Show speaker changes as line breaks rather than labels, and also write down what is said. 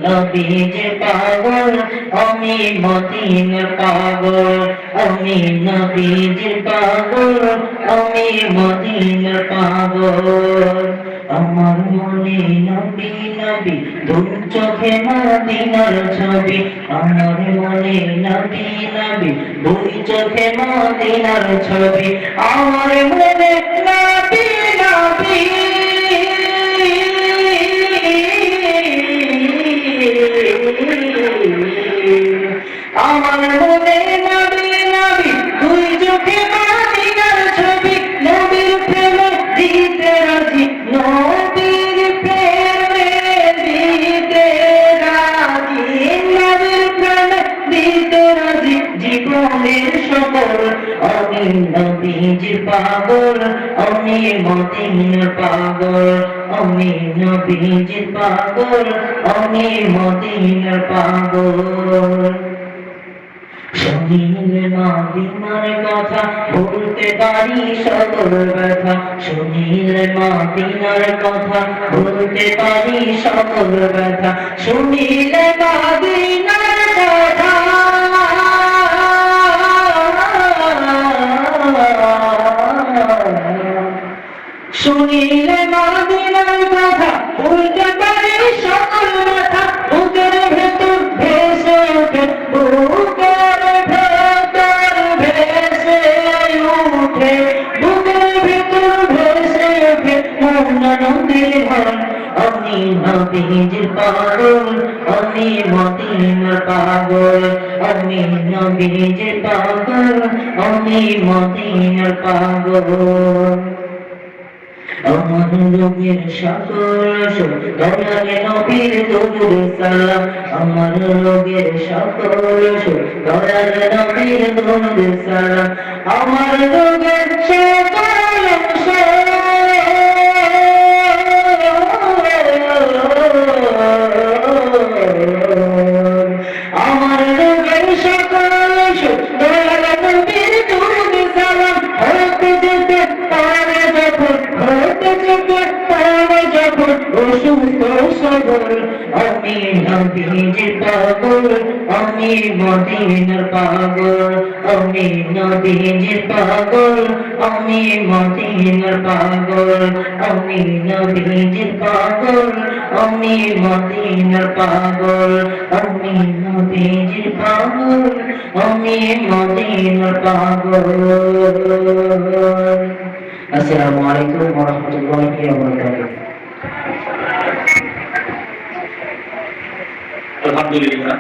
নবীজির পাগল আমি মদিনার পাগল, আমি নবীজির পাগল আমি মদিনার পাগল। আমার মনে নবী নবী দুই চোখে মদিনার ছবি, আমার মনে নবী নবী দুই চোখে মদিনার ছবি, আমার মনে নবী নবী আমার মনে নবী নবী দুই চোখে মদিনার ছবি, নবীর প্রেমে দিতে রাজি, নবীর প্রেমে দিতে রাজি, নবীর প্রেমে দিতে রাজি জীবনের সকল। আমি নবীজির পাগল আমি মদিনার পাগল, আমি নবীজির পাগল আমি মদিনার পাগল। শুনিলে মদিনার কথা বলতে পারি সকল ব্যথা, শুনিলে মদিনার কথা বলতে পারি সকল ব্যথা, শুনিলে মদিনার কথা শুনিলে মদিনার কথা বলতে পারি সকল ব্যথা, বুকের ভেতর ভেসে ওঠে, বুকের ভেতর ভেসে ওঠে, বুকের ভেতর ভেসে ওঠে মৌনানন্দের ঘর। আমি নবীজির পাগল আমি মদিনার পাগল, আমি নবীজির পাগল আমি মদিনার পাগল। আমার রোগের সকল দয়ালে নবীর দরুদ সালাম, আমার রোগের সকল দয়ালে নবীর দরুদ সালাম, আমার রোগের সকল আমার রোগের সকল দয়ালে নবীর দরুদ সালাম, হতে যেতে পারে যখন হতে যেতে পারে যখন অসুস্থ সবল। আমি নবীজির পাগল আমি মদিনার পাগল, আমি নবীজির পাগল আমি মদিনার পাগল, আমি নবীজির পাগল আমি মদিনার পাগল, আমি নবীজির পাগল আমি মদিনার পাগল। আসসালামু আলাইকুম ওয়া রাহমাতুল্লাহি ওয়া বারাকাতুহু।
আলহামদুলিল্লাহ।